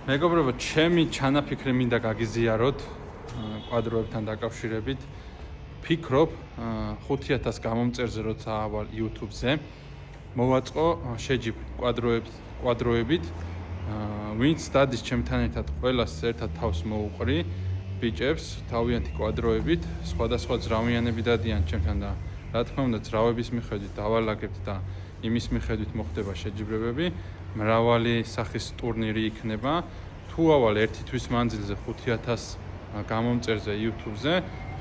მეგობრებო, ჩემი ჩანაფიქრი მინდა გაგიზიაროთ კვადროებთან დაკავშირებით. ფიქრობ 5000 გამომწერზე როცა ავალ YouTube-ზე მოვაწყო შეჯიბრი კვადროებით. ვინც დადის ჩემთან ერთად ყველას ერთად თავს მოუყრი ბიჭებს თავიანთი კვადროებით, სხვადასხვა ძრავიანები დადიან ჩემთან და რა თქმა უნდა ძრავების მიხედვით დავალაგებთ და იმის მიხედვით მოხდება შეჯიბრებები. მრავალი სახის ტურნირი იქნება. თუ ავალ ერთი თვის მანძილზე 5000 გამომწერზე YouTube-ზე,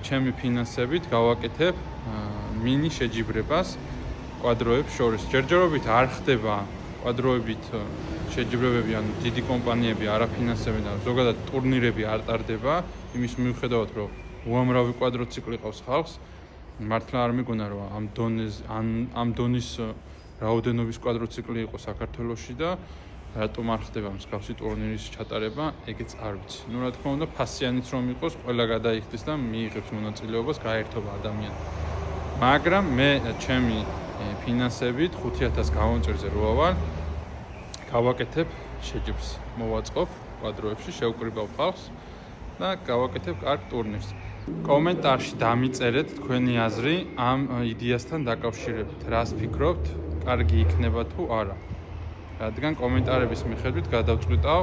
ჩემი ფინანსებით გავაკეთებ მინი შეჯიბრებას კვადროებს შორის. ჯერჯერობით არ ხდება კვადროებით შეჯიბრებები, ანუ დიდი კომპანიები არ აფინანსებენ და ზოგადად ტურნირები არ ტარდება, იმის მიუხედავად, რომ უამრავი კვადროციკლი ყავს ხალხს. მართლა არ მიგონა რომ ამ დონის რაოდენობის კვადროციკლი იყო საქართველოში და რატომ არ ხდება მსგავსი ტურნირის ჩატარება, ეგეც არ ვიცი. ნუ რა თქმა უნდა, ფასიანიც რომ იყოს, ყველა გადაიხდეს და მიიღებს მონაწილეობას, გაერთობა ადამიანი. მაგრამ მე ჩემი ფინანსებით 5000 გამომწერზე რო ავალ, გავაკეთებ შეჯიბრს, მოვაწყობ კვადროებში, შევკრიბავ ხალხს და გავაკეთებ კარგ ტურნირს. კომენტარში დამიწერეთ თქვენი აზრი ამ იდეასთან დაკავშირებით. რას ფიქრობთ, კარგი იქნება თუ არა? რადგან კომენტარების მიხედვით გადავწყვიტავ,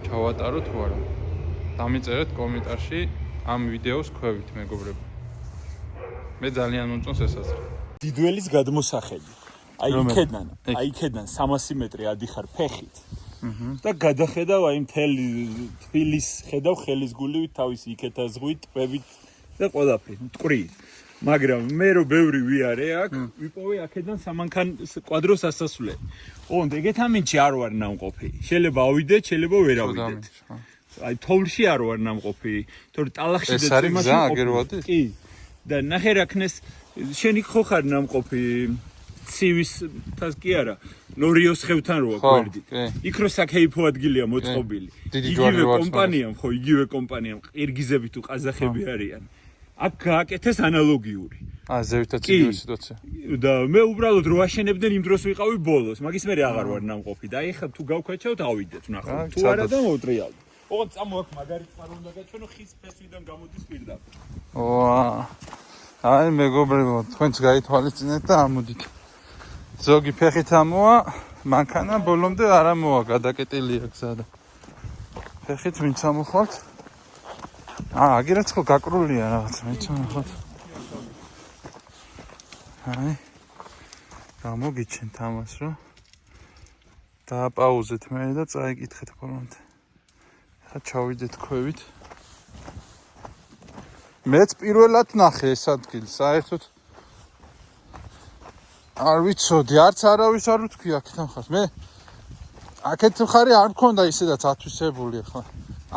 ჩავატარო თუ არა. დამიწერეთ კომენტარში ამ ვიდეოს ქვევით, მეგობრებო. მე ძალიან მომწონს ეს აზრი. დიდველის გადმოსახელი. აი იქედან 300 მეტრი ადიხარ ფეხით. და გადახედავ აი მთელი თბილის ხედავ ხელის გულივით, თავისი იქეთა ზღვით, ტბებით და ყველაფერი, მტკვრით. მაგრამ მე რო ბევრი ვიარე აქ, ვიპოვე აქედან სამანქან კვადროს ასასვლელი. ოღონდ ეგეთ ამინჩი არ ვარ ნამყოფი. შეიძლება ავიდეთ, შეიძლება ვერ ავიდეთ. აი თოვლში არ ვარ ნამყოფი, თორე ტალახში და წვიმაში აგერვადი? კი. და ნახე რა ქნეს, შენი ხო ხარ ნამყოფი ცივის თას კი არა, ნორიოს ხევთან როა გვერდით. იქ რო საქეიფო ადგილია მოწყობილი. იგივე კომპანიამ, ხო, იგივე კომპანიამ, ყირგიზები თუ ყაზახები არიან. აქ გააკეთეს ანალოგიური. ზევითაც იგივე სიტუაცია. და მე უბრალოდ რო აშენებდნენ იმ დროს ვიყავი ბოლოს, მაგის მე აღარ ვარ ნამყოფი და აი ხა თუ გავქვეჩავთ ავიდეთ, ნახავთ. თუ არა და მოვტრიალდით. ოღონდ წამოაქვს მაგარი წყარო უნდა გაჩვენო, ხის ფესვიდან გამოდის პირდაპირ. აი მეგობრებო, თქვენც გაითვალისწინეთ და ამოდით. ზოგი ფეხით ამოა, მანქანა ბოლომდე არ ამოა, გადაკეტილია გზა და ფეხით ვინც ამოხვალთ? აგერაც ხო გაკრულია რაღაც, მეც ამოხვალთ. აი გამოგიჩენთ ამას, რომ დააპაუზეთ მე და წაიკითხეთ ბოლომდე. ხა ჩავიდეთ ქვევით. მეც პირველად ნახე ეს ადგილი, საერთოდ არ ვიცოდი, არც არავის არ ვთქვი აქედან ხარ. მე აქეთ მხარე არ მქონდა ისედაც ათვისებული ახლა.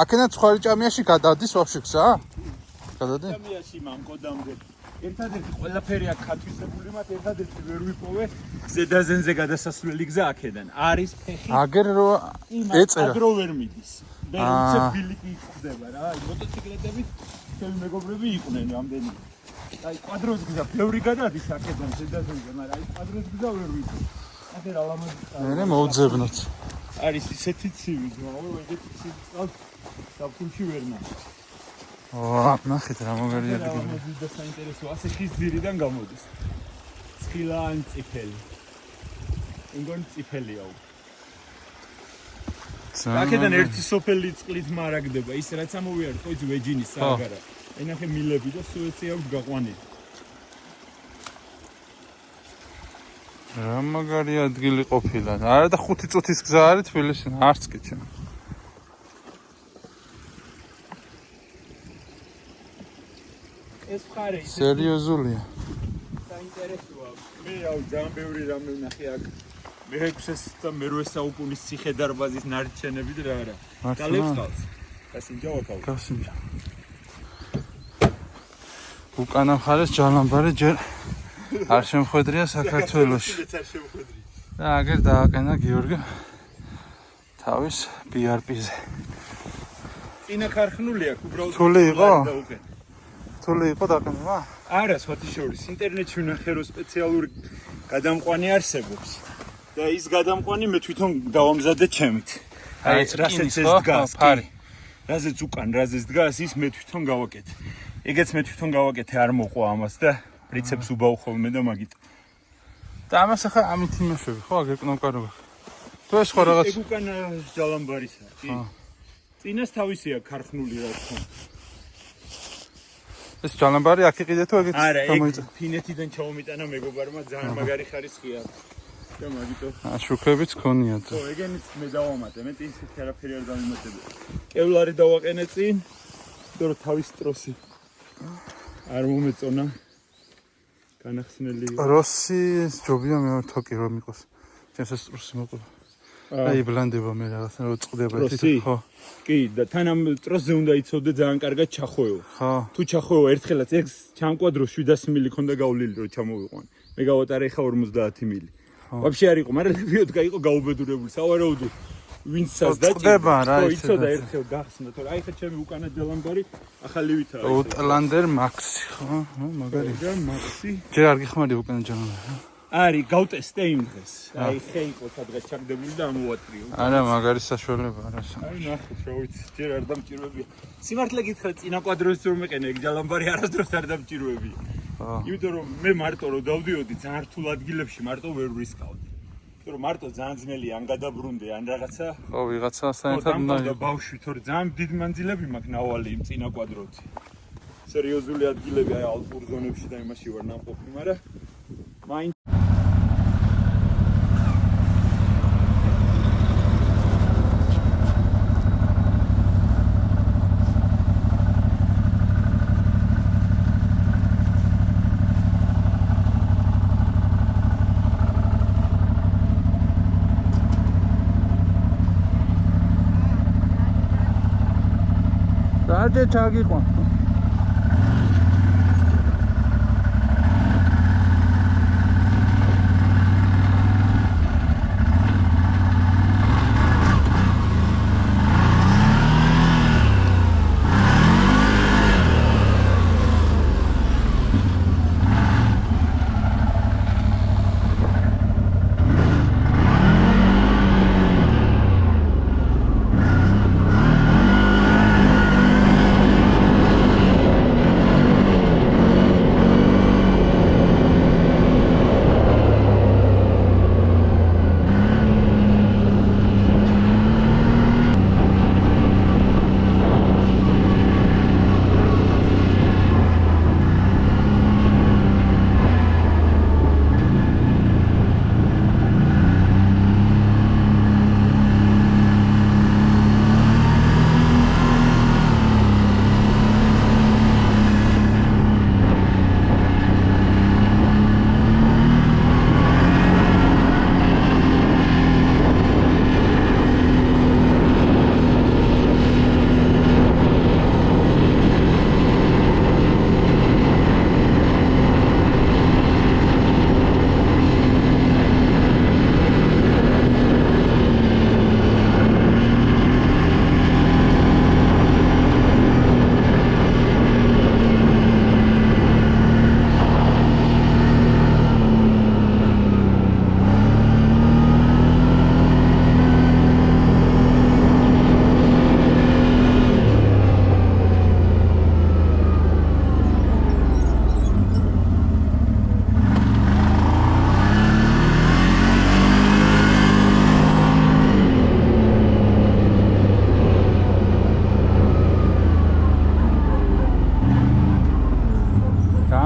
აქედან ცხვარიჭამიაში გადადის ვაფშე გზა? გადადი? ცხვარიჭამიაში მამკოდამდე. ერთადერთი ყველაფერი აქ ათვისებული მათ, ერთადერთი ვერ ვიპოვე ზედაზენზე გადასასვლელი გზა აქედან. არის ფეხი. აგერ რო ეწერა. აგრო ვერ მიდის. და უცებ ბილიკი ხდება რა. აი მოტოციკლეტებით ჩემი მეგობრები იყვნენ ამდენი. აი კვადროს გზა ბევრი გადადის აქედან ზედაზენზე, მაგრამ აი კვადროს გზა ვერ ვიპოვე. ახლა რა ლამაზი. მე მოვძებნოთ. არის ისეთი ცივი ძმა, ეგეთი ცივი წყალს საფულში ვერ ნახე. ნახეთ რა მოგერია ადგილი. ლამაზი და საინტერესო, ასე ხის ძირიდან გამოდის. ცხილა ან წიფელი. ინგონ წიფელიაო. აქედან ერთი სოფელი წყლით მარაგდება, ის რაც ამოვიარ, ხო იცი ვეჯინის სააგარა. ენახე მილები და სუეცი აქვს გაყვანილი. რა მაგარი ადგილი ყოფილა. არა და 5 წუთის გზა არის თბილისიდან, არც კი ჩემ. ეს ხარე ის სერიოზულია. საინტერესოა. მე აუ ძალიან ბევრი რამე ვნახე აქ. მე-6 და მე-8 საუკუნის ციხე-დარბაზის ნარჩენები და რა არა. დალევს ხალხს. გასინჯა ვაკავ. გასინჯა. უკანა მხარეს ჯალამბარი ჯერ არ შემხვედრია საქართველოში. და აგერ დააყენა გიორგი თავის BRP-ზე. წინა ქარხნული აქვს, უბრალოდ თული იყო? თული იყო დაყენება? არა, სხვათა შორის, ინტერნეტში ვნახე რომ სპეციალური გადამყვანი არსებობს. და ის გადამყვანი მე თვითონ დავამზადე ჩემით. აი რასაც ეს დგას ფარი რაზეც უკან რაზეც დგას ის მე თვითონ გავაკეთე ეგეც მე თვითონ გავაკეთე არ მოყვა ამას და პრინციპს უბავ ხოლმე და მაგით და ამას ახლა ამით იმეშვები ხო აგეკნო კარგა თუ ეს ხო რაღაც ეგ უკან ჯალამბარისაა კი წინას თავისია ქარხნული რა თქმა ეს ჯალამბარი აქ იყიდე თუ ეგეც არა ეგ ფინეთიდან ჩაომიტანა მეგობარმა ძალიან მაგარი ხარისხია და მაგიტო შუქებიც ქონია ხო ეგენიც მე დავამატე მე ისეთი არაფერი არ დამიმატებია კევლარი დავაყენე წინ იმიტომ რომ თავის ტროსი არ მომეწონა განახსნელი როსი ჯობია მე ვარ თოკი რომ იყოს ჩემს ეს ტროსი მოყვა აი ბლანდება მე რაღაცა რომ წყდება ტროსი ხო კი და თან ამ ტროსზე უნდა იცოდე ძალიან კარგად ჩახვეო ხო თუ ჩახვეო ერთხელაც ეგ ჩამკვადრო 700 მილი ქონდა გავლილი რომ ჩამოვიყვან მე გავატარე ხა 50 მილი ვაფშე არ იყო მაგრამ ლევიოტკა იყო გაუბედურებული სავარაუდო ვინცას დაჭდება რა ხო იცოდა ერთხელ გახსნა თორე აი ხა ჩემი უკანა ჯალამბარი ახალივითაა უტლანდერ მაქსი ხო მაგარი და მაქსი ჯერ არ გიხმარი უკანა ჯალამბარი არის გავტესტე იმ დღეს აი ხე იყო სადღაც ჩაგდებული და ამოვატრიო არა მაგარი საშუალება არა აი ნახე შევიცი ჯერ არ დამჭირვებია სიმართლე გითხრა წინა კვადროს რომ მეყენე ეგ ჯალამბარი არასდროს არ დამჭირვებია იმიტომ რომ მე მარტო რომ დავდიოდი ძალიან რთულ ადგილებში მარტო ვერ ვრისკავდი იმიტომ რომ მარტო ძალიან ძნელია ან გადაბრუნდე ან რაღაცა ხო ვიღაცასთან ერთად და ბავშვი თორე ძალიან დიდ მანძილები მაქვს ნავალი იმ წინა კვადროთი სერიოზული ადგილები აი ალპურ ზონებში და იმაში ვარ ნამყოფი მაგრამ მაინც დაჯე ჩაგიყვან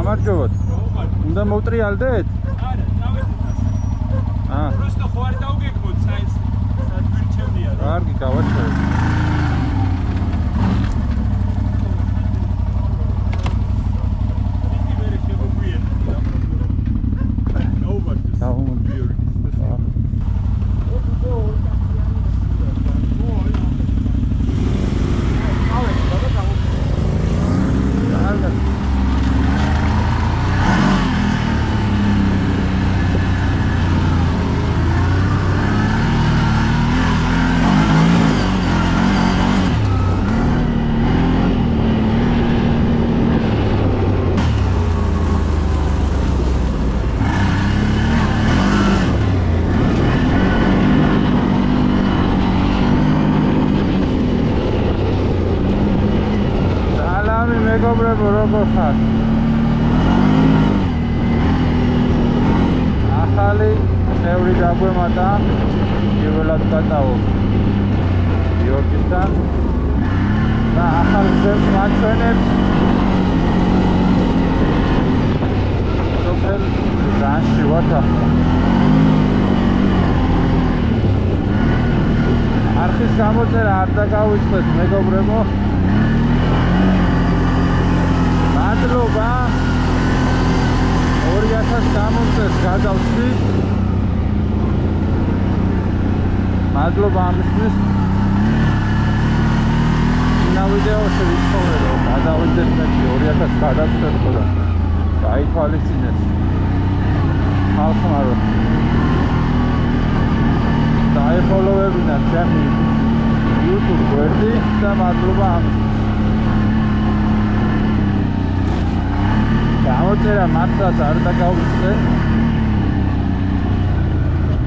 გამარჯობათ. უნდა მოვტრიალდეთ? არა, დავეთქვა. просто ხო არ დავგეგმოთ საინს სად გვირჩევნია რა. კარგი, გავაჩვენე. იგი ვერ შემოგვიერთდა. ნაუბარდეს. დაუმოგვიერთდა. მეგობრებო, როგორ ხართ? ახალი წევრი დაგვემატა, პირველად გადავო გიორგისთან და ახალ გზებს მაჩვენებს სოფელ განში ვართ ახლა. არხის გამოწერა არ დაგავიწყეთ მეგობრებო. მადლობა 2060 წელს გადავსვი. მადლობა ამისთვის. ინა ვიდეოში ვიცხოვე რომ გადავიდეთ მე 2000 გადავსვეთ ხოლმე. გაითვალისწინეთ. ხალხმა რომ დაიფოლოვებინათ ჩემი YouTube გვერდი და მადლობა ამისთვის. გამოწერა მართლაც არ დაგავიწყე.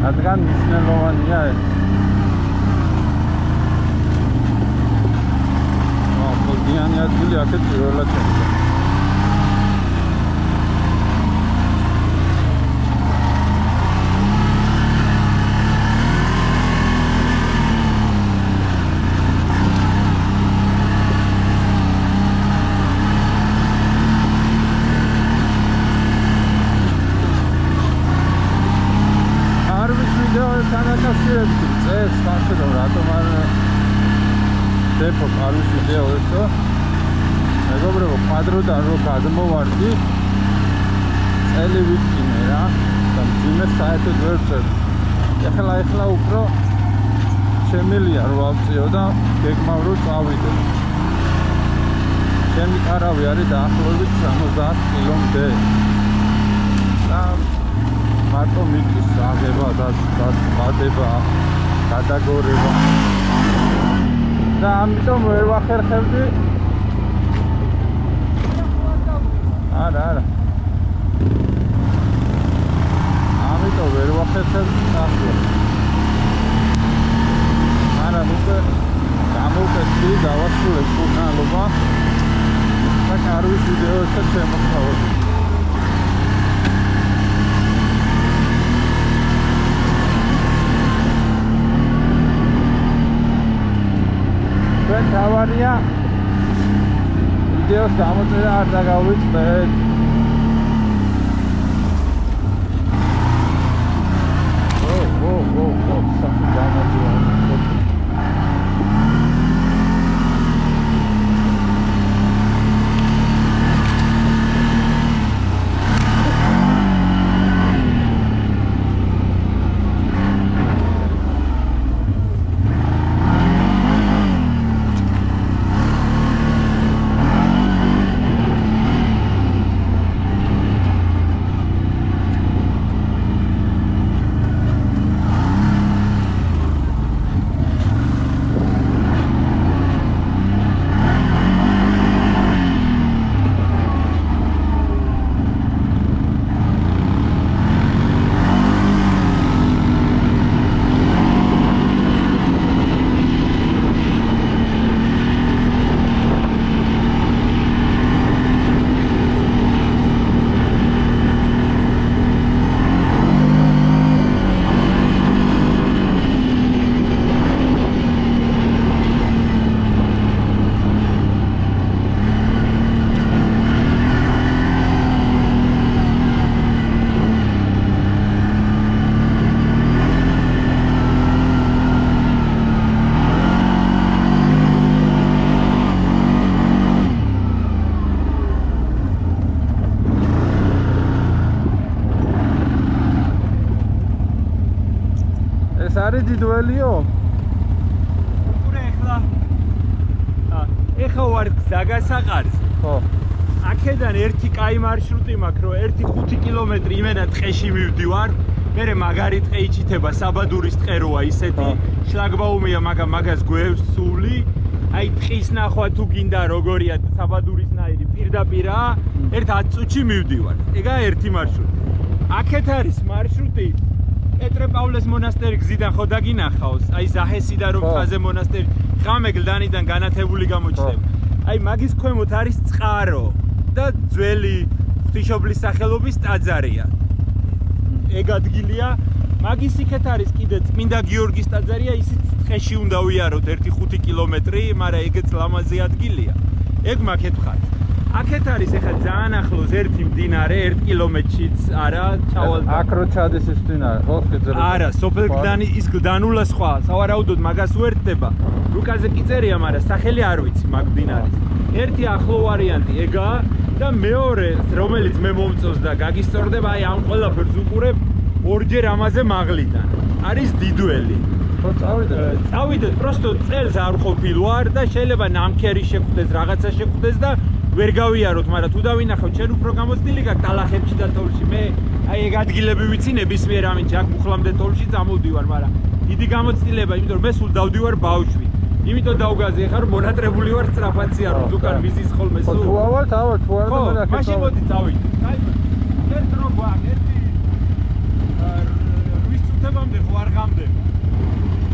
რადგან მნიშვნელოვანია ეს. მოგდიანი ადგილი აქეთ პირველად შემდგა. წეს ხარშო რატომ არ დეპო არის ვიდეო ესო მეგობრებო კვადროდან რო გადმოვარდი წელი ვიქინე რა და მძიმე საერთოდ ვერ წერ ეხლა უფრო შემილია რო ავწიო და გეგმავ რო წავიდე ჩემი კარავი არის დაახლოებით 70 კილომდე და მარტო მიწის აღება და დადება გადაგორება და ამიტომ ვერ ვახერხებდი არა ამიტომ ვერ ვახერხებდი ახლა მაგრამ უკვე გამოვკეთდი დავასრულებ კურნალობა და კარვის ვიდეოსაც შემოხსოვდი თავარია ვიდეოს გამოწერა არ დაგავიწყდეთ სახი გამარჯვება არის დიდველიო? უყურე ეხლა ვარ გზაგასაყარზე. ხო. აქედან ერთი კაი მარშრუტი მაქვს, რომ 1-5 კილომეტრი იმენა ტყეში მივდივარ. მერე მაგარი ტყე იჩითება, საბადურის ტყე როა ისეთი. შლაგბაუმია, მაგრამ მაგას გვევსული. აი ტყის ნახვა თუ გინდა როგორია საბადურისნაირი პირდაპირა, 1-10 წუთში მივდივარ. ეგაა ერთი მარშრუტი. აქეთ არის მარშრუტი პეტრე-პავლეს მონასტერი გზიდან ხო დაგინახავს, აი ზაჰესიდან რომ ხაზე მონასტერი, ღამე გლდანიდან განათებული გამოჩნდება. აი მაგის ქვემოთ არის წყარო და ძველი ღვთისმშობლის სახელობის ტაძარია. ეგ ადგილია. მაგის იქეთ არის კიდე წმინდა გიორგის ტაძარია, ისიც ტყეში უნდა ვიაროთ 1-5 კილომეტრი, მაგრამ ეგეც ლამაზი ადგილია. ეგ მაგეთ ხარ. აქეთ არის ახლა ძალიან ახლოს ერთი მდინარე 1 კილომეტრშიც არა, ჩავალ. აქ რო ჩადის ის მდინარე, ხო? არა, სოფელ გდანი ის გდანულა სხვა, სავარაუდოდ მაგას უერთდება. რუკაზე კი წერია, მაგრამ სახელი არ ვიცი მაგ მდინარის. ერთი ახლო ვარიანტი ეგაა და მეორე, რომელიც მე მომწონს და გაგისწორდება, აი ამ ყველაფერს უყურებ ორჯერ ამაზე მაღლიდან. არის დიდველი. ხო, წავიდეთ, просто წელს არ ყოფილ ვარ და შეიძლება ნამქერი შეხვდეს, რაღაცა შეხვდეს და ვერ გავიაროთ, მაგრამ თუ დავინახავ, ჩვენ უფრო გამოცდილი გაქვს ტალახებში და თოლში. მე აი ეგ ადგილები ვიცი ნებისმიერ ამინდ აქ მუხლამდე თოლში წამოვდივარ, მაგრამ დიდი გამოცდილება, იმიტომ რომ მე სულ დავდივარ ბავშვი. იმიტომ დავგაზი ხარ მონატრებული ვარ სწრაფაცია რომ უკან მიზის ხოლმე სულ. თუ ავალ, თუ არ და ხო, მაშინ მოდი წავიდეთ. აი, ერთ რო გვაქვს, ერთი 8 წუთებამდე ხო არ გამდები.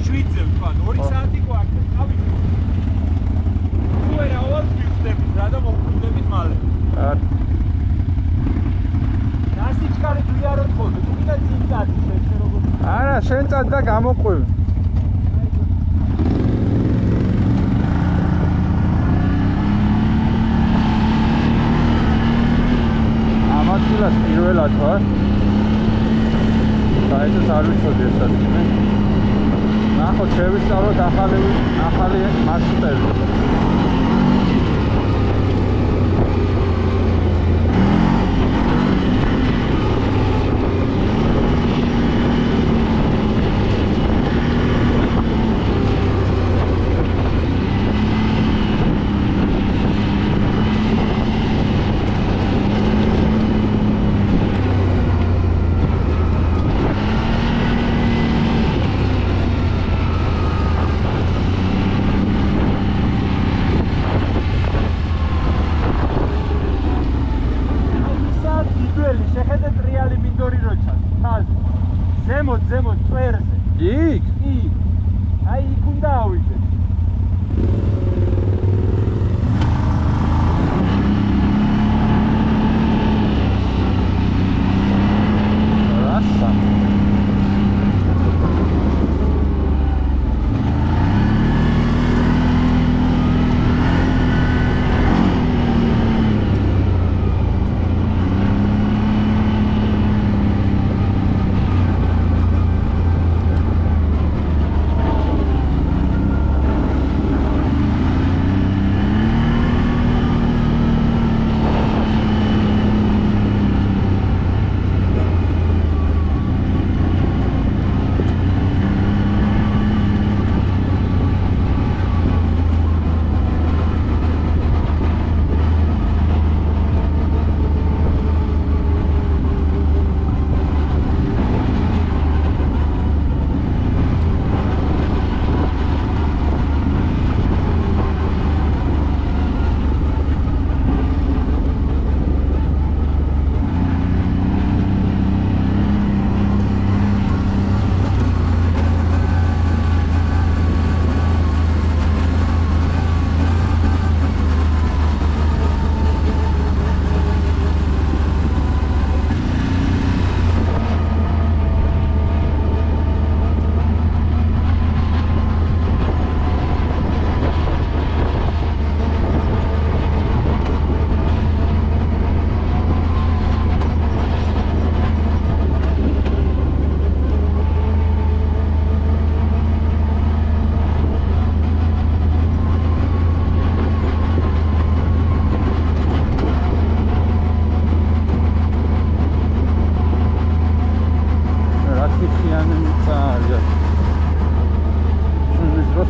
7-ზე ვთქვა, 2 საათი გვაქვს, წავიდეთ. თუ ვერ ავალ ვიხდებით რა და მოვკვდებით მალე. დასიჩქარით ვიაროთ ხოლმე, თუ კიდე წინ წადი შენ როგორ. არა, შენ წად და გამოყვევი. ამათილას პირველად ვარ. საერთოდ არ ვიცოდი ეს ადგილი. ნახოთ, შევისწავლოთ ახალი მარშრუტები. ზემოთ წვერზე. იქ? იქ. აი იქ უნდა ავიდე. რასა?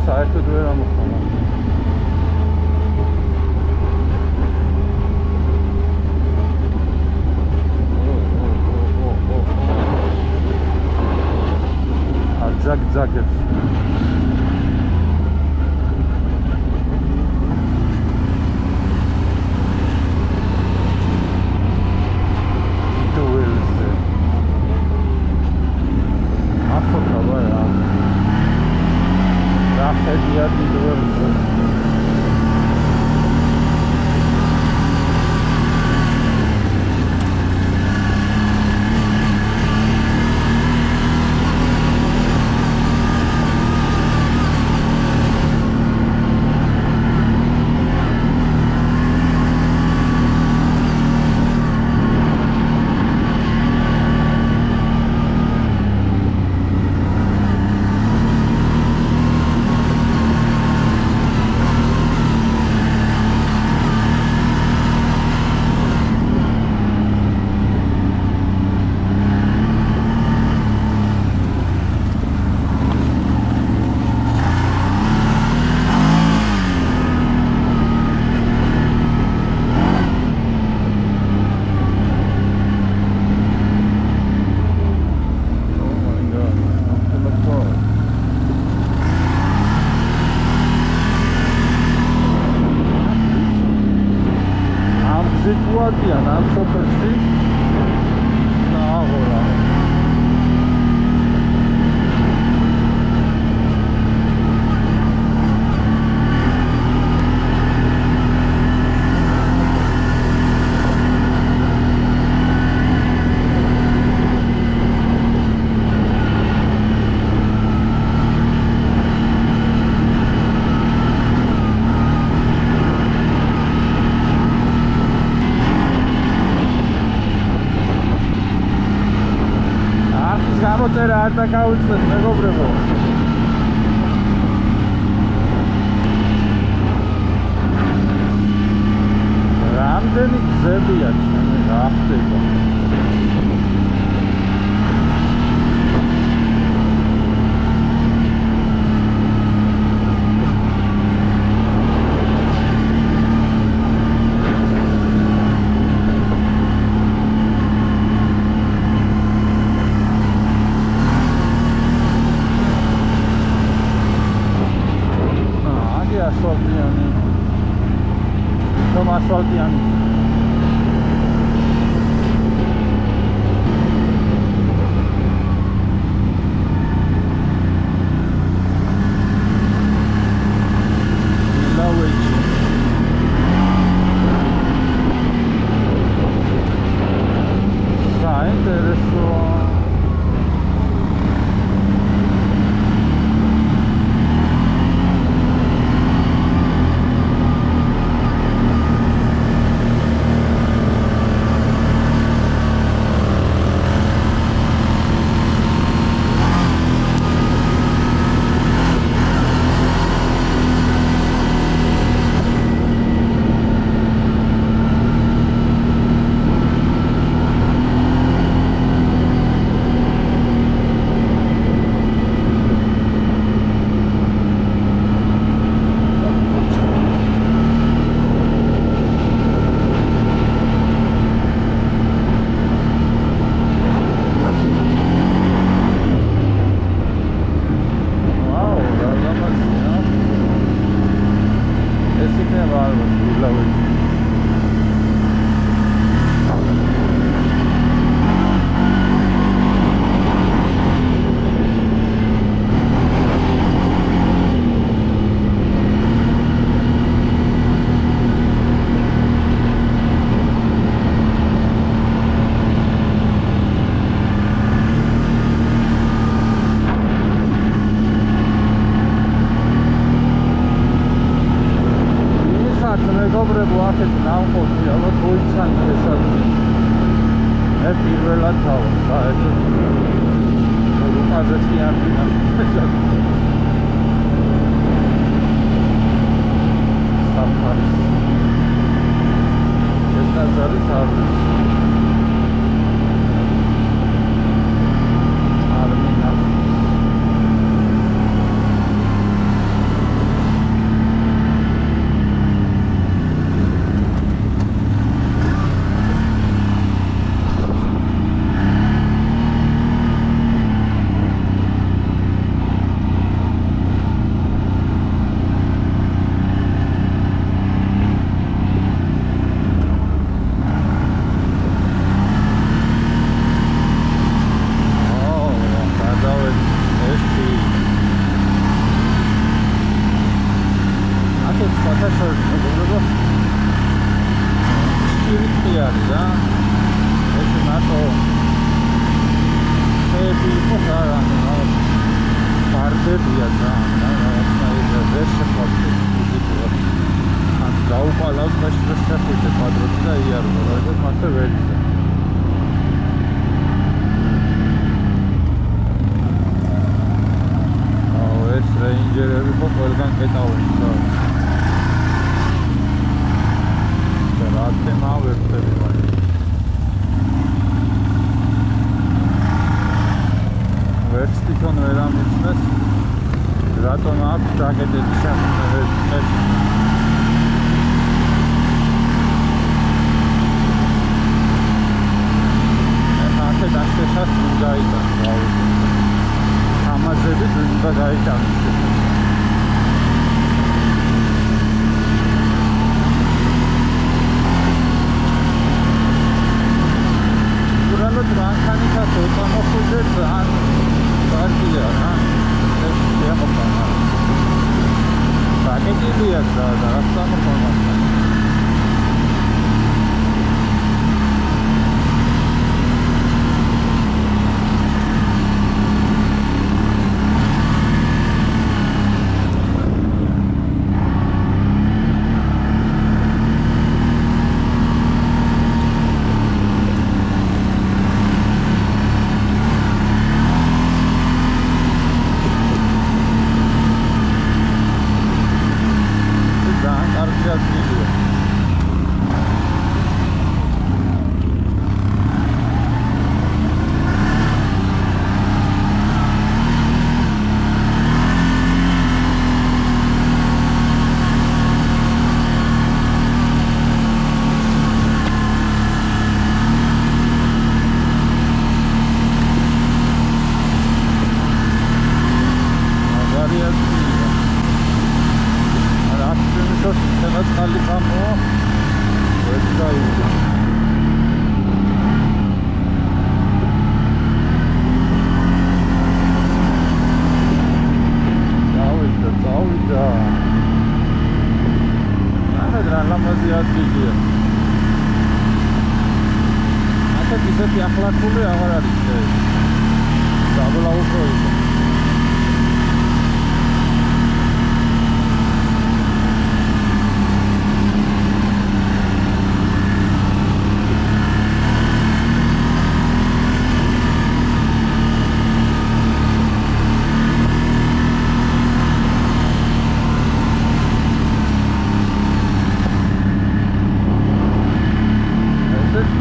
საერთოდ ვერ ამოხმარა. ძაგებს. სიტუაციან ამ სოფელში აღორა გამოწერა არ დაკავიცეთ მეგობრებო რამდენი გზებია ჩემი რა ხდება asfaltiani ხედილია და რა სამოხმართ.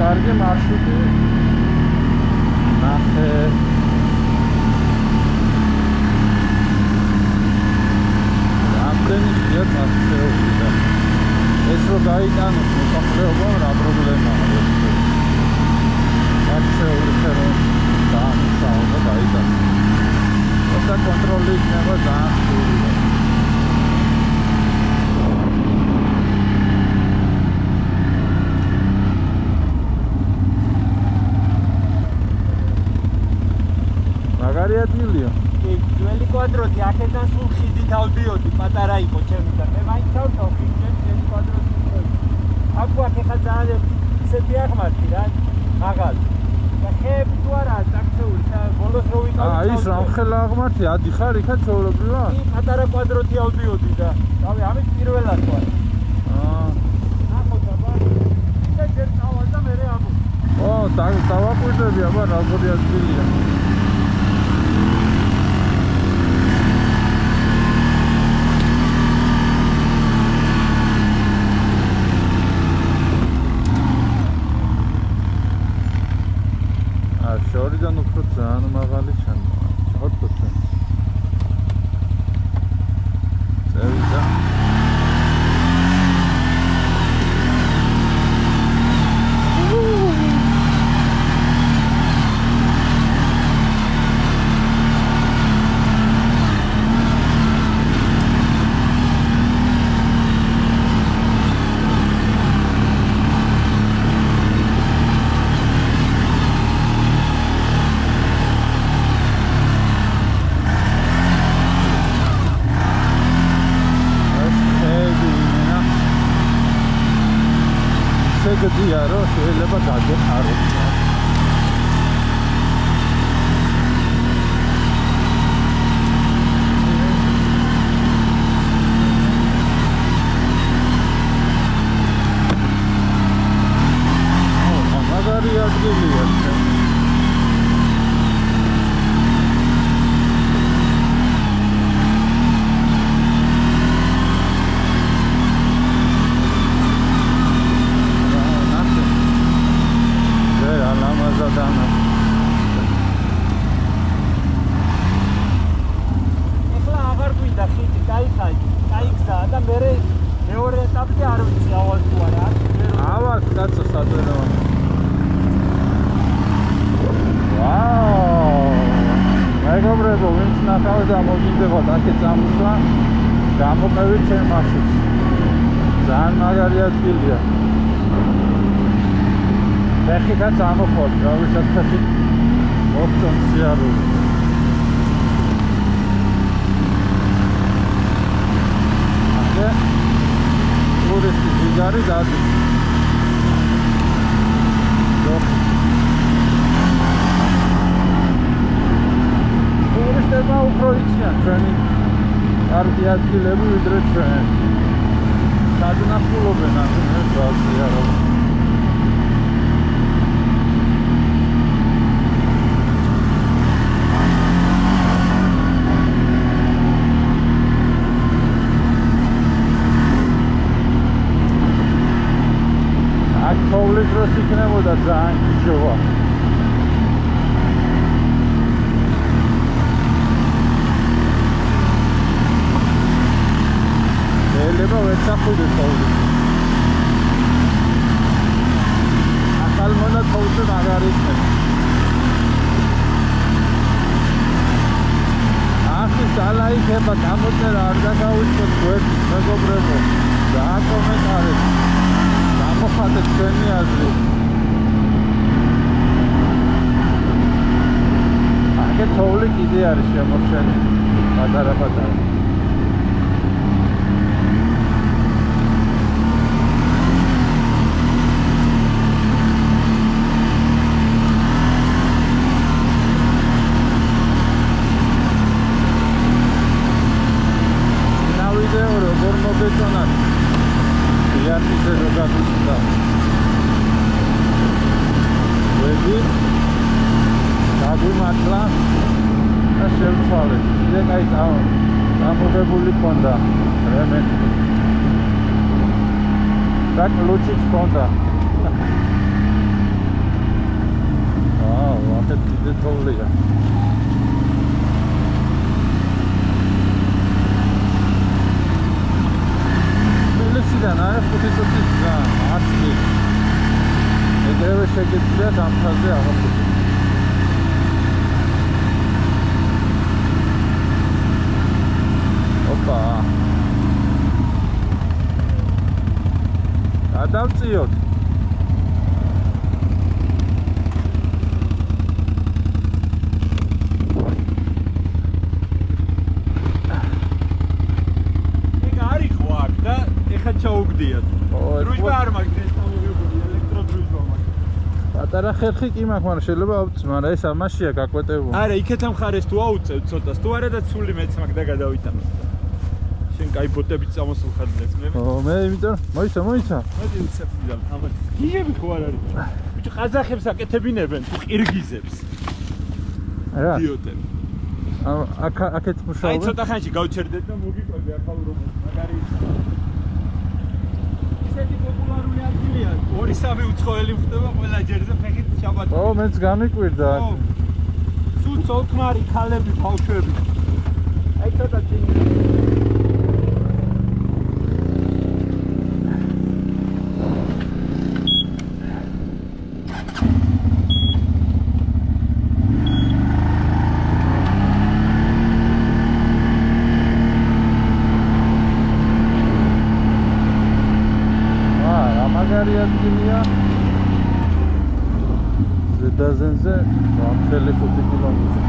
კარგი მარშრუტი ნახე რამდენი ხია წასწეული და ეს რო გაიტანოს მოსახლეობა რა პრობლემაა წასწეული ხერო დაამუშავა და გაიტანოს და კონტროლი იქნება ძალიან სრულად ადვილია. კი, ძველი კვადროთი აქედან სულ ხიდით ავდიოდი, პატარა იყო ჩემი და მე მაინც ჩავთავ ხიდით ძველი კვადროთი. აქ ახლა ძალიან ისეთი აღმართი რა, მაღალი. და ხეები თუ არა წაქცეული, ბოლოს რო ვიყავი. ის რამხელა აღმართი, ადიხარ იქა ჩაოლებრივად? კი, პატარა კვადროთი ავდიოდი და რავი, ამით პირველად ვარ. ნახოთ აბა. და ჯერ წავალ და მერე ამო. დავაკვირდები აბა როგორი ადგილია. შორიდან უფრო ძალიან მაღალი ჩანდა. ჩავთვალე. წევიდა. შეგდია რომ შეიძლება გაგეხარო. მაგარი ადგილია. გამოყევით ჩემ მარშრუტს. ძალიან მაგარი ადგილია. ფეხითაც ამოხვალ, როდესაც ფეხით მოგწონს სიარული. არის აზრი. ტურისტებმა უფრო იციან ჩვენი კარგი ადგილები ვიდრე ჩვენ. სადნახულობენ ამ ზღვაზე რა. თოვლის დროს იქნებოდა ძალიან ჯოვა. ელება ვეცახუდი თოვლის. ახალ მონა თოვლის აღარ იქნება. ახლა ძალაიქება გამოწერა არ დაგავიწყოთ გვერდით მეგობრებო. დააკომენტარეთ. მოხატეთ ჩვენი აზრი. აქ თოვლი კიდე არის შემორჩენილი. პატარა. ვიდეო როგორ მოგეწონათ? იარაღზე რო გაგვიწყდა. ვედი დაგვიმართლა და შევცვალეთ. ისე კაი გამოგებული ქონდა რემენი. და კლუჩიც ქონდა. აქეთ კიდე თოვლია. და არის 5 წუთის გზა, აცი. ეგრევე შეგეძლია დამხაზე აღმოჩნდა. ოპა. გადავწიოთ. ჩაუგდიათ. დროშა არ მაქვს ეს წამოვებული ელექტროდროშა მაქვს. პატარა ხერხი კი მაქვს, მაგრამ შეიძლება ავწევ, მაგრამ ეს ამაშია გაკვეტებული. არა, იქეთა მხარეს თუ აუწევ ცოტას, თუ არა და ცული მეც მაქვს და გადავიტანო. შენ კაი ბოტებით წამოსულ ხარდლებს მე. მე იმიტომ მოიცა. მოდი უცებდიდან ამათ. გიჟები ხო არ არის? ბიჭო, ყაზახებს აკეთებინებენ თუ ყირგიზებს. რა? დიოტენ. აქეთ მუშაობენ. აი ცოტა ხანში გავჩერდეთ და მოგიყვები ახალ როგორც მაგარი ისეთი პოპულარული ადგილია. 2-3 უცხოელი ხდება ყველა ჯერზე ფეხით შაბათი. მეც გამიკვირდა. სულ ცოლქმარი ქალები, ბავშვები. აი ცოტა წინ. მაგარი ადგილია. ზედაზენზე 5 კილომეტრი.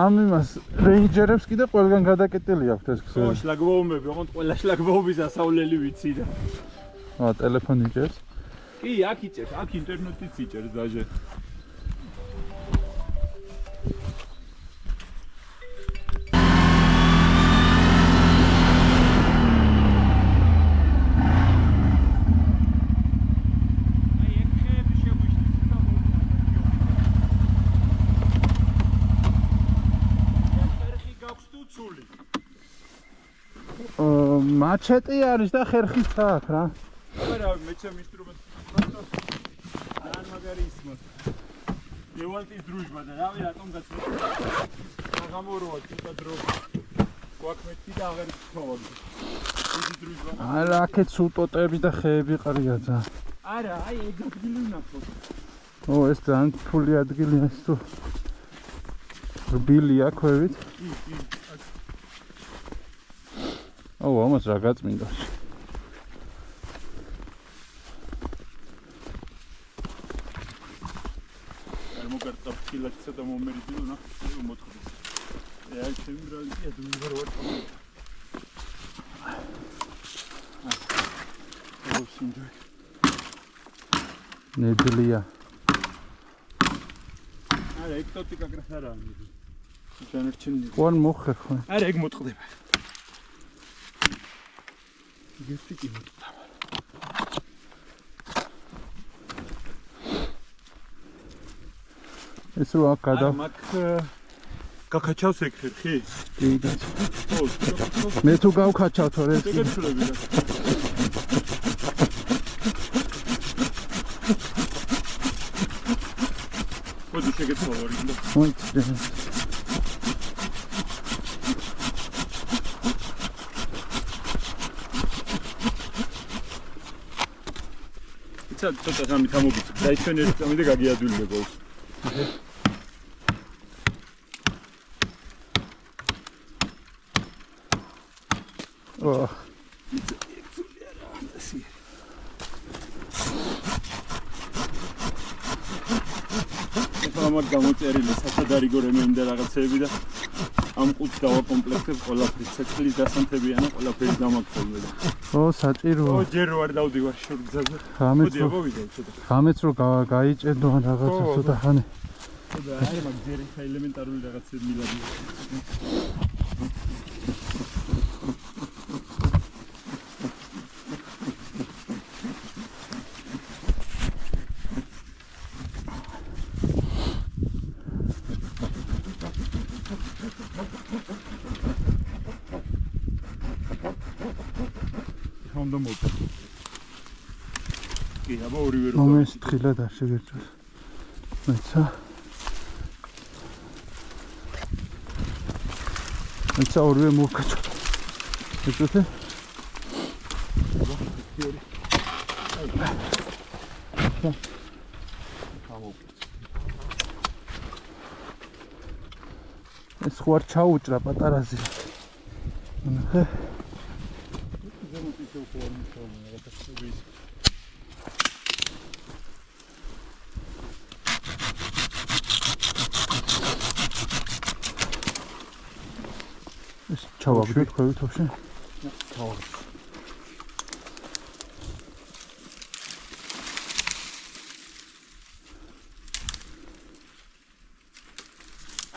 ამ იმას რეინჯერებს კიდე ყველგან გადაკეტილი აქვს ეს ქსელი. შლაგბაუმები, ოღონდ ყველა შლაგბაუმის ასავლელი ვიცი და. ტელეფონი იჭერს? კი, აქ იჭერს, აქ ინტერნეტიც იჭერს დაჟე. მაჩეტი არის და ხერხიც აქვს რა. არა, მე ჩემ ინსტრუმენტს არ მაგარი ისმოთ. ევალტის დროშა და რავი რატომ გაწვით. აღამოროა ცოტა დრო. გვაქვს და აღარ ვცხოვდი. ეს დროშა. არა, აქეთ სუტოტები და ხეები ყრია ძა. არა, აი ეგ ადგილი ვნახოთ. ეს ძალიან ფული ადგილია ეს თუ. რბილია ქვევით. აუ, ამას რა გაწმინდა. არ მოგარდა ფილაკი ცოტა მომერიდილო ნა მოთხოვს. აი ჩემი ბრალია დუმბარ ვარ. ნედლია. არა, ეგ ტოტიკა კრახარა. განერჩენილი. ვან მოხერ ხო? არა, ეგ მოტყდება. გესტი კი მოტყდება. ეს რა გადა? მაგ გაკაჩავს ეგ ხერხი? დიდი. ო, მე თუ გავკაჩავ თორე ეს. ეგეთულები რა. მოდი შეგეცვალო რიგდა. მოიწე. ცოტა სამი თამობიც. დაიჩვენე ერთ წამი და გაგიადვილებო. ო. ამათ გამოწერილი სათადარიგო რემეინდა რაღაცეები და ამ ყუთს დავაკომპლექტებ ყველაფრით. ცეცხლის დასანთებიანა ყველაფერი დამაგროვე და. ო, საჭიროა. ო, ჯერ ვარ დავდივარ შურგზაზე. გამეც მოდი, მოვიდე ცოტა. გამეც რო გაიჭედო ან რაღაცა ცოტა ხანი. აი მაგ ჯერ ხა ელემენტარული რაღაცები მილადი. ხონდა მოვიდა. კი, აბა ორივე რო მომეს თხილად არ შეგეჭოს. მეცა. მეცა ორივე მოვკაჩო. ეცოთე? ეს ხوار ჩაუჭრა პატარაზე. ნახე. ეს ჩავაგდოთ ქვევით ხოში? ჩავაგდოთ.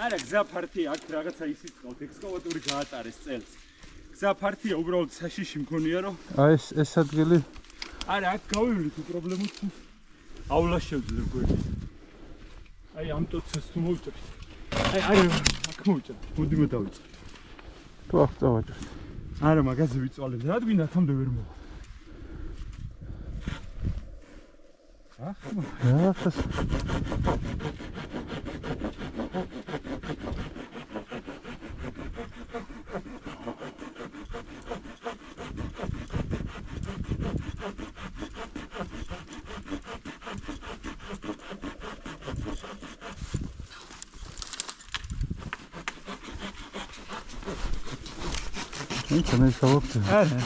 არა, გზა ფართია, აქ რაღაცა ისიც ყავთ, ექსკავატორი გაატარეს წელს. გზა ფართია, უბრალოდ საშიში მქონია, რომ აი ეს ადგილი არა, აქ გავივლით უპრობლემოდ აულა შევძლებ გვერდი. აი ამ ტოცეს თუ მოვიჭრით. აი აქ მოვიჭრით. მოდი მოდავიწყე. თუ აქ წავაჭრეთ. არა, მაგაზე ვიწვალებ. რა გვინდა თამდე ვერ მოვა. ახლა მე შევხვდი. არა.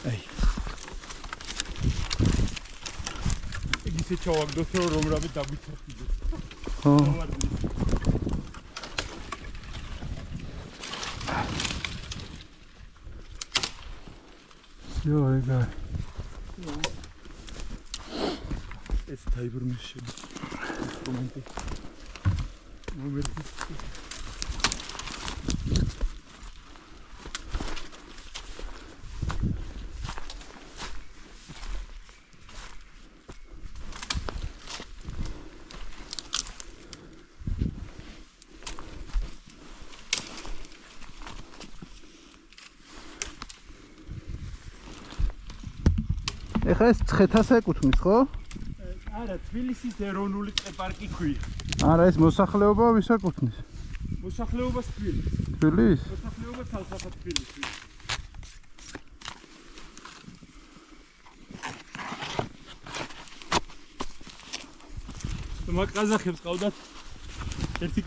აი. ისე ჩავაგდოთ რომ რამე დაგვიწევდეთ. ხო. Всё, ega. ეს დაიბრუნეს შენ. კომენტი. მომერდი. ეხლა ეს ცხეთას ეკუთვნის, ხო? არა, თბილისის ეროვნული პარკი ქვია. არა, ეს მოსახლეობა ვის ეკუთვნის? მოსახლეობას თბილისს. თბილის? მოსახლეობა თალსახად თბილისში. მაგ ყაზახებს ყავდათ ერთი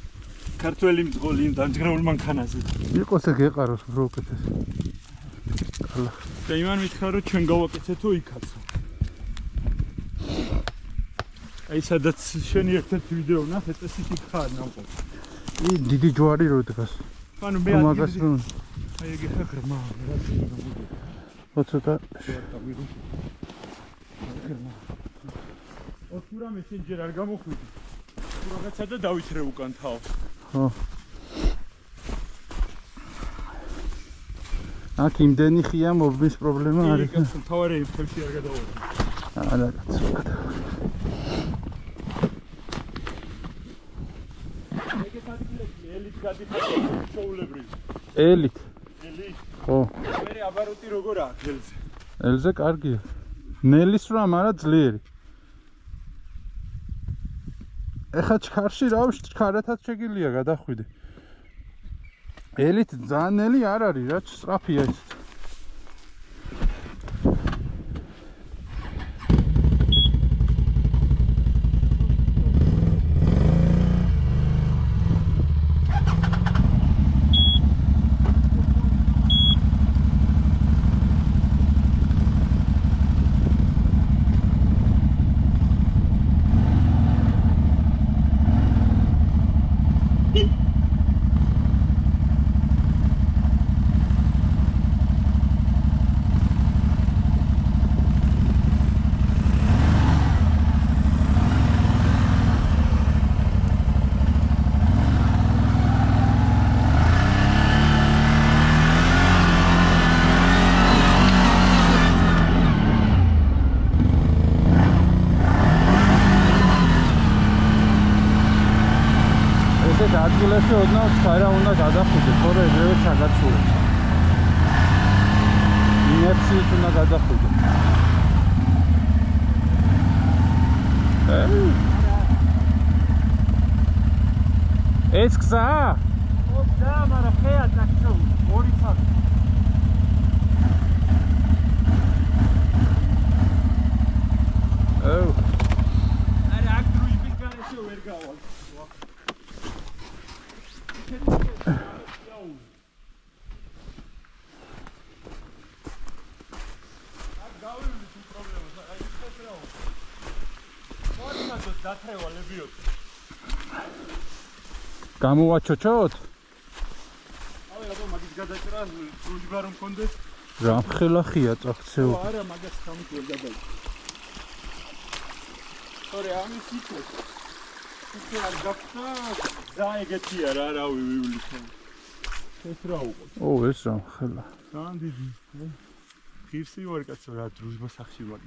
ქართველი მძღოლი იმ დამჯგრეულ მანქანაზე. იყოს ეგ ეყაროს რო უკეთეს. კალა. და იმან მითხრა რომ ჩვენ გავაკეთეთო იქაცო. აი სადაც შენი ერთ-ერთი ვიდეო ვნახე, წესით იქ ხარ ნამყოფ. დიდი ჯვარი რო დგას. ანუ მე მაგას რო აი ეგ ხა გრმა. ცოტა ოთურამე შენ ჯერ არ გამოხვიდი. თუ რაღაცა და დავითრე უკან თავს. ხო. აქ იმდენი ხია მობმის პრობლემა არის. კაცო, თავარი მთებში არ გადავოდი. არა კაცო. ეგეთ ადგილებში ელით გადიხარ შოულებრივ. ელით. ელი. ხო. მე აბაროტი როგორ აქვს ელზე? ელზე კარგია. ნელის რა, მაგრამ ძლიერი. ეხა ჩქარში რა ვშ ჩქარათაც შეგილია გადახვიდე. ელით ძალიან ნელი არ არის, რაც სწრაფია ეს. ადგილებში ოდნავ ჩქარა უნდა გადახვიდე, თორე ეგრევე ჩაგაცურე. ინერციით უნდა გადახვიდე. ეს გზა? ო, და, მაგრამ ხეა დაქცეულ, ორი ცალი. ო. არა, აქ დროშის გარეშე ვერ გავალ. გამოვაჩოჩოთ? აი, აბა მაგის გადაჭრა დროშბა რომ მქონდეს. რა ხელახია წაქცეო. არა, მაგას სამით ვერ გადაჭრა. თორე ამის იქოს. ისე არ გახდა, და ეგეთია რა, რავი, ვივლით. ეს რა უყო? ო, ეს რა ხელა. ძალიან დიდი. ღირსი ვარ კაცო რა, დროშბა სახში ვარ.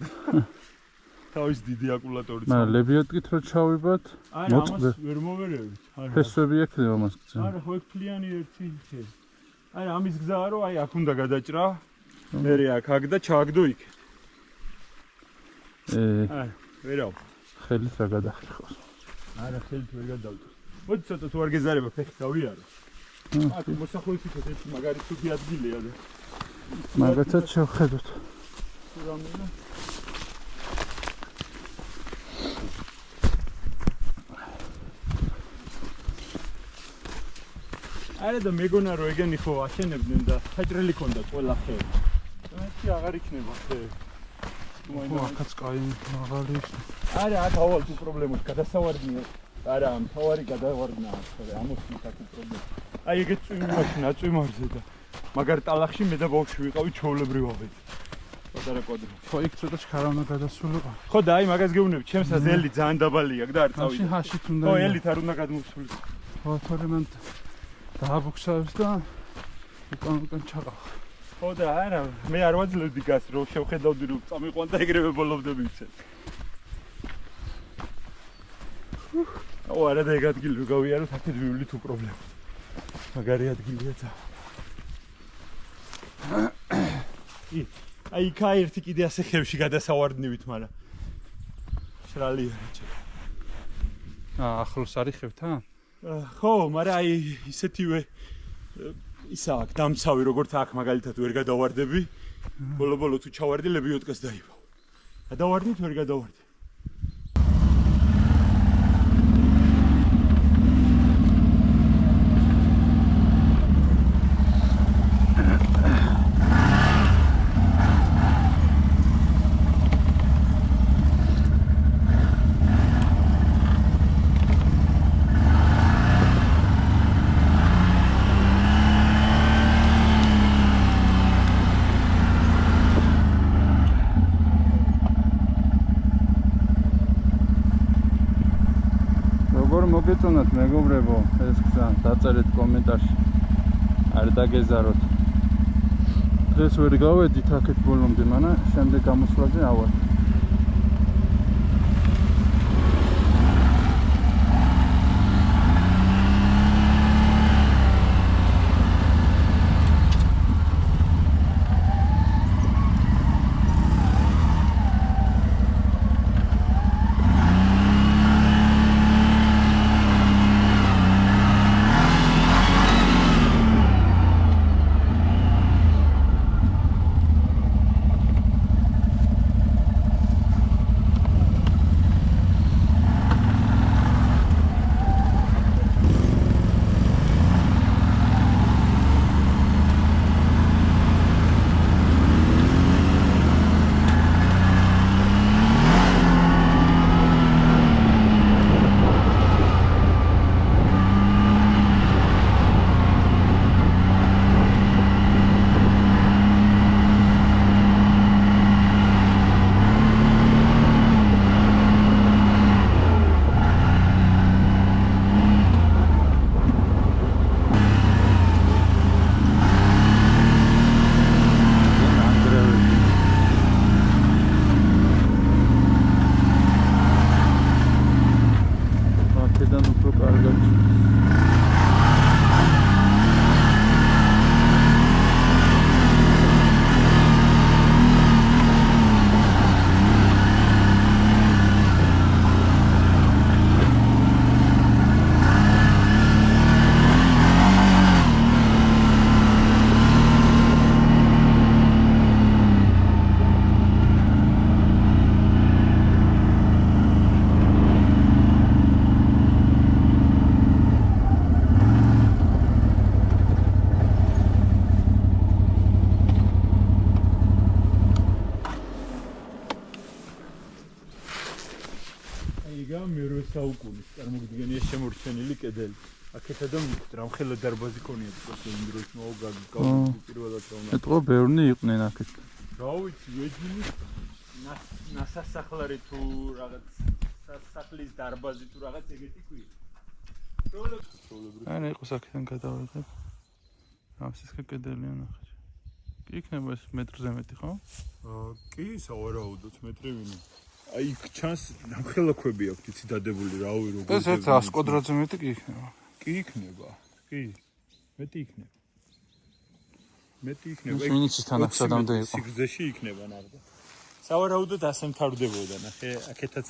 თავის დიდი აკუმულატორით. მაგრამ ლებიოტკით რო ჩავიბათ, არა, ამას ვერ მოვერევით. არა. ფესვები ექნება მას გწენ. არა, ხო ეგ ფლიანი ერთი ხე. არა, ამის გზაა რომ აი აქ უნდა გადაჭრა. მერე აქ და ჩააგდო იქ. არა, ვერავ. ხელით რა გადახრიხოს. არა, ხელით ვერ გადავწერ. მოდი ცოტა თუ არ გეზარება ფეხი გავიარო. აქ მოსახლეობის იქეთ ეს მაგარი ცუდი ადგილია და. მაგაცაც შევხედოთ. რამენა არა და მეგონა რომ ეგენი ხო აშენებდნენ და საჭრელი ქონდა ყველა ხე. ერთი აღარ იქნება ხე. ხო, აქაც კაი მაღალი. არა, აქ ავალ თუ პრობლემות გადასავარდნია. არა, თავარი გადავარდნა, ხოლე ამოსვით აქ პრობლემა. აი ეგეთ წვიმი მაშინა, წვიმარზე და მაგარ ტალახში მე და ბავშვი ვიყავი ჩოვლებრივ ავედი. პატარა კვადრო. ხო, იქ ცოტა ჩქარა უნდა გადასულიყო. ხო და აი მაგას გეუბნები, ჩემსაც ელი ძალიან დაბალი აქვს და არ წავიდა. ჰაშით უნდა. ხო, ელით არ უნდა გადმოსულიყო. ხო, თორე მან დააბუქსავს და უკან ჩაყავ. ხო და არა, მე არ ვაძლევდი გას, რომ შევხედავდი რომ წამიყვან და ეგრევე ბოლობდები ვიცე. ო, არა და ეგ ადგილი რო გავიაროთ, აქეთ ვივლით უპრობლემა. მაგარი ადგილია ცა. აი, იქა ერთი კიდე ასე ხევში გადასავარდნივით, მაგრამ შრალია რაჭა. ახლოს არის ხევთან? ხო, მაგრამ აი ისეთივე ისა აქ დამცავი როგორც აქ მაგალითად ვერ გადავარდები. ბოლო-ბოლო თუ ჩავარდი ლებიოტკას დაიბავ. გადავარდით ვერ გადავარდი. მოგეწონათ მეგობრებო, ეს გზა დაწერეთ კომენტარში. არ დაგეზაროთ. დღეს ვერ გავედით აქეთ ბოლომდე, მაგრამ შემდეგ გამოსვლაზე ავალ. საუკუნის წარმოგიდგენია შემორჩენილი კედელი. აქეთა რამხელა დარბაზი ქონია იმ დროს მოგაგავ პირველად რომ ეტყო ბევრნი იყვნენ აქეთ. რა ვიცი, ვეჯინი ნასასახლარი თუ რაღაც სასახლის დარბაზი თუ რაღაც ეგეთი ქვია. არა იყოს აქედან გადავიღებ. ამის კედელია ნახე. კი იქნება ეს მეტრზე მეტი ხო? კი, სავარაუდოდ მეტრი ვინმე. აი ჩანს ნახელაქვები აქვს იცი დადებული რავი როგორ ეს 100 კვადრატზე მეტი კი იქნება. კი იქნება. კი. მეტი იქნება. მინიცისთან აღსადამდე იყო. სიგრძეში იქნება ნახე. სავარაუდოდ ასე მთავრდებოდა ნახე, აქეთაც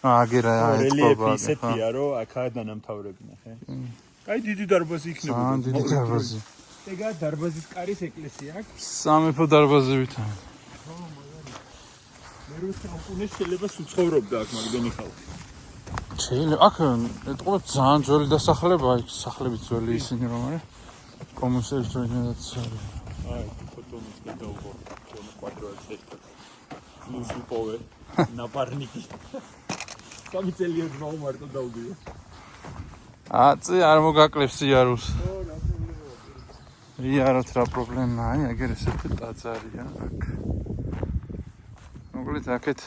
აგერა რელიეფი ისეთია რომ აქადან ამთავრები ნახე. აი დიდი დარბაზი იქნება. დიდი დარბაზი. ეგა დარბაზის კარის ეკლესია აქვს. სამეფო დარბაზებითა. რუსთავკუნეს შეიძლება სუცხოვრობდა აქ მაგდენი ხალხი. შეიძლება აქ ეტყობათ ძალიან ძველი დასახლება, იქ სახლები ძველი ისინი რომ არის. კომუნისტების დროიდანაც არის. აი, ფოტონის გადაუღო, ჩვენ კვადრატს ერთად. ლუსუპოვე, ნაპარნიკი. სამიწელია ძმაო მარტო დაუგია. აწი არ მოგაკლებს იაროს. იაროთ რა პრობლემაა, აგერ ესეთი ტაძარია აქ. მოკლედ აქეთ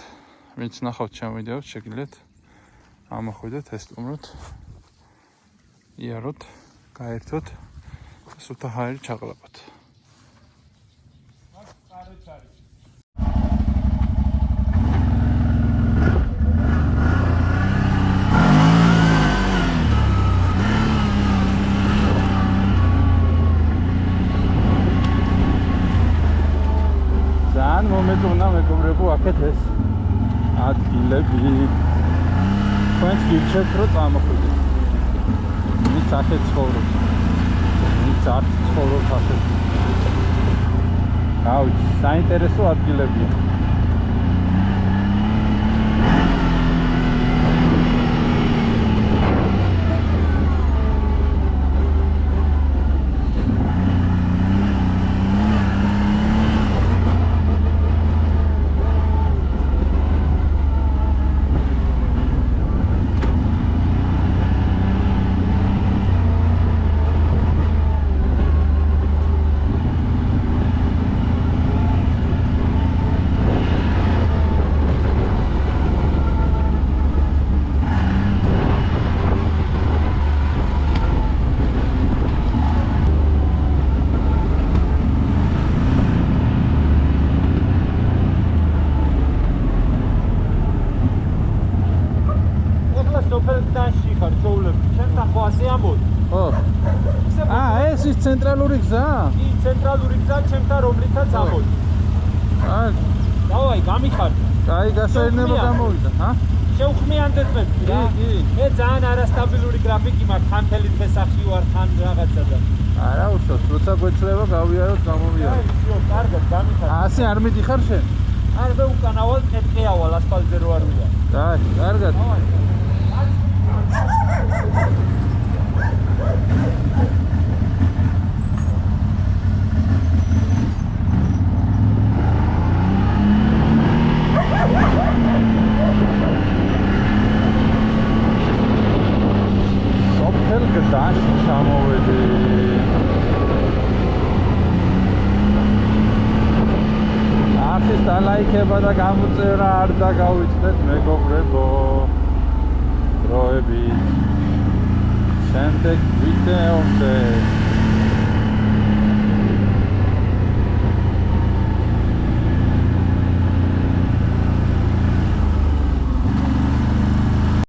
ვინც ნახავთ ჩემ ვიდეოს შეგიძლიათ ამოხვიდეთ, ესტუმროთ, იაროთ, გაერთოთ, სუთა ჰაერი ჩაყლაპოთ. ძალიან მომეწონა მეგობრებო აქეთ ეს ადგილები. თქვენს გირჩევთ რომ წამოხვიდეთ. ვინც აქეთ ცხოვრობს, ვინც არ ცხოვრობს აქეთ. გავიცი, საინტერესო ადგილებია. ცენტრალური გზა? კი, ცენტრალური გზა ჩემთან რომლითაც ამოდი. აი, დავაი, გამიხარდა. კაი გასაერნებო გამოვიდა, ჰა? შევხმიანდებდი რა. კი. მე ძალიან არასტაბილური გრაფიკი მაქვს, თან თელი დღესახში ვარ, თან რაღაცა და. არა უშოთ, როცა გვეცლება გავიაროთ, გამოვიაროთ. აი, всё, კარგად, გამიხარდა. ასე არ მიდიხარ შენ? არ მე უკანავალ ყეტყეავალ ასფალტზე რო არ ვიდა. კაი, კარგად. სოფელ გზაში ჩამოვედი. არხის დალაიქება და გამოწერა არ დაგავიწყდეთ მეგობრებო. დროებით. შემდეგ ვიდეომდე